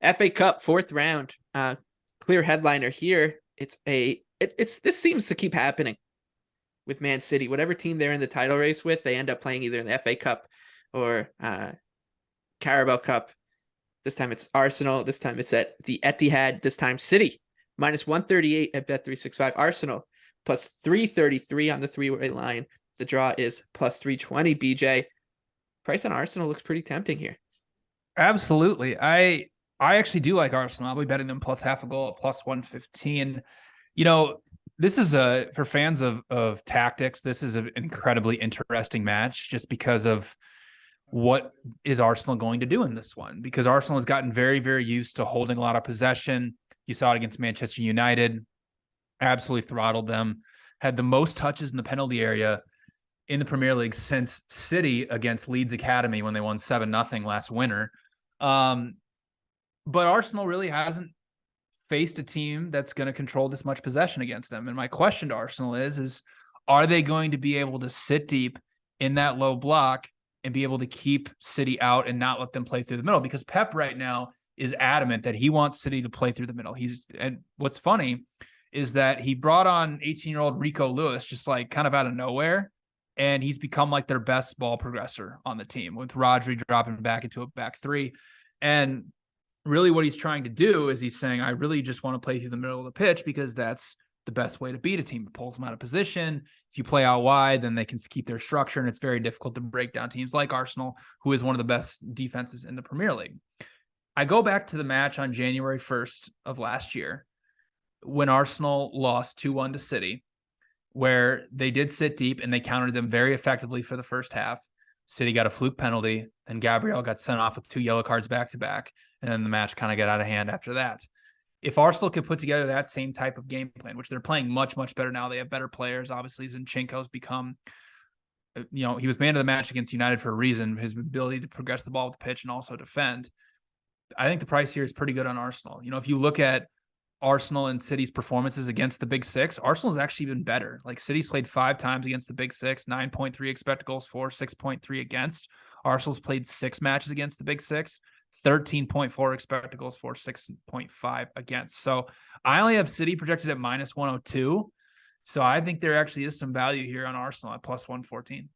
FA Cup fourth round. Clear headliner here. This seems to keep happening with Man City. Whatever team they're in the title race with, they end up playing either in the FA Cup or Carabao Cup. This time it's Arsenal. This time it's at the Etihad. This time City minus 138 at Bet365. Arsenal plus 333 on the three-way line. The draw is plus 320. BJ, price on Arsenal looks pretty tempting here. Absolutely. I actually do like Arsenal. I'll be betting them plus half a goal at plus 115. This is for fans of tactics, this is an incredibly interesting match just because of what is Arsenal going to do in this one, because Arsenal has gotten very, very used to holding a lot of possession. You saw it against Manchester United, absolutely throttled them, had the most touches in the penalty area in the Premier League since City against Leeds Academy when they won 7-0 last winter. But Arsenal really hasn't faced a team that's going to control this much possession against them. And my question to Arsenal is are they going to be able to sit deep in that low block and be able to keep City out and not let them play through the middle? Because Pep right now is adamant that he wants City to play through the middle. And what's funny is that he brought on 18-year-old Rico Lewis just like kind of out of nowhere, and he's become like their best ball progressor on the team, with Rodri dropping back into a back three. And really what he's trying to do is he's saying, I really just want to play through the middle of the pitch because that's the best way to beat a team. It pulls them out of position. If you play out wide, then they can keep their structure, and it's very difficult to break down teams like Arsenal, who is one of the best defenses in the Premier League. I go back to the match on January 1st of last year when Arsenal lost 2-1 to City, where they did sit deep and they countered them very effectively for the first half. City got a fluke penalty, and Gabriel got sent off with 2 yellow cards back-to-back, and then the match kind of got out of hand after that. If Arsenal could put together that same type of game plan, which they're playing much, much better now, they have better players. Obviously, Zinchenko's become, he was man of the match against United for a reason, his ability to progress the ball with the pitch and also defend. I think the price here is pretty good on Arsenal. If you look at Arsenal and City's performances against the Big Six, Arsenal's actually been better. Like, City's played 5 times against the Big Six, 9.3 expected goals for, 6.3 against. Arsenal's played 6 matches against the Big Six, 13.4 expected goals for, 6.5 against. So I only have City projected at minus 102. So I think there actually is some value here on Arsenal at plus 114.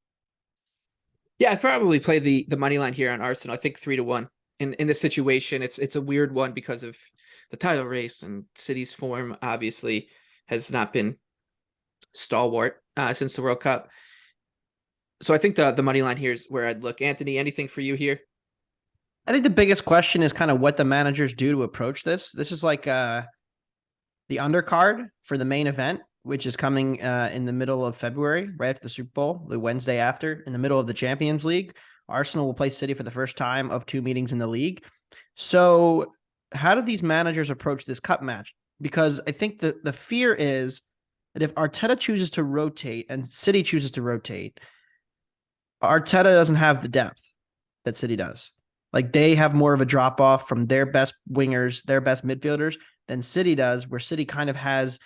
Yeah, I'd probably play the money line here on Arsenal. I think 3-1 in this situation. It's a weird one because of the title race, and City's form obviously has not been stalwart since the World Cup. So I think the money line here is where I'd look. Anthony, anything for you here? I think the biggest question is kind of what the managers do to approach this. This is like the undercard for the main event, which is coming in the middle of February, right after the Super Bowl, the Wednesday after, in the middle of the Champions League. Arsenal will play City for the first time of 2 meetings in the league. So how do these managers approach this cup match? Because I think the fear is that if Arteta chooses to rotate and City chooses to rotate, Arteta doesn't have the depth that City does. Like, they have more of a drop off from their best wingers, their best midfielders than City does, where City kind of has,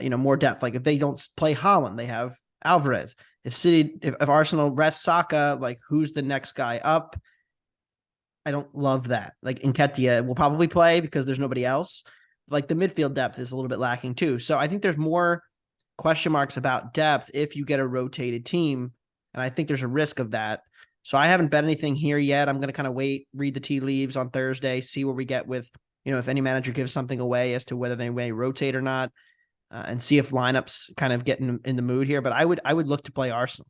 more depth. Like, if they don't play Haaland, they have Alvarez. If Arsenal rests Saka, like, who's the next guy up? I don't love that. Like, Nketiah will probably play because there's nobody else. Like, the midfield depth is a little bit lacking too. So I think there's more question marks about depth if you get a rotated team. And I think there's a risk of that. So I haven't bet anything here yet. I'm going to kind of wait, read the tea leaves on Thursday, see where we get with, if any manager gives something away as to whether they may rotate or not, and see if lineups kind of get in the mood here. But I would look to play Arsenal.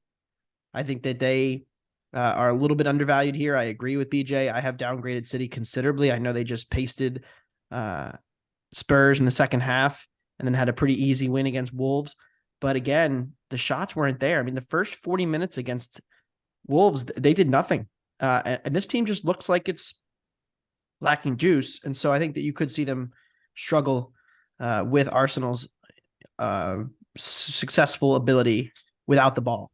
I think that they are a little bit undervalued here. I agree with BJ. I have downgraded City considerably. I know they just pasted Spurs in the second half and then had a pretty easy win against Wolves. But again, the shots weren't there. I mean, the first 40 minutes against Wolves, they did nothing. And this team just looks like it's lacking juice. And so I think that you could see them struggle with Arsenal's successful ability without the ball.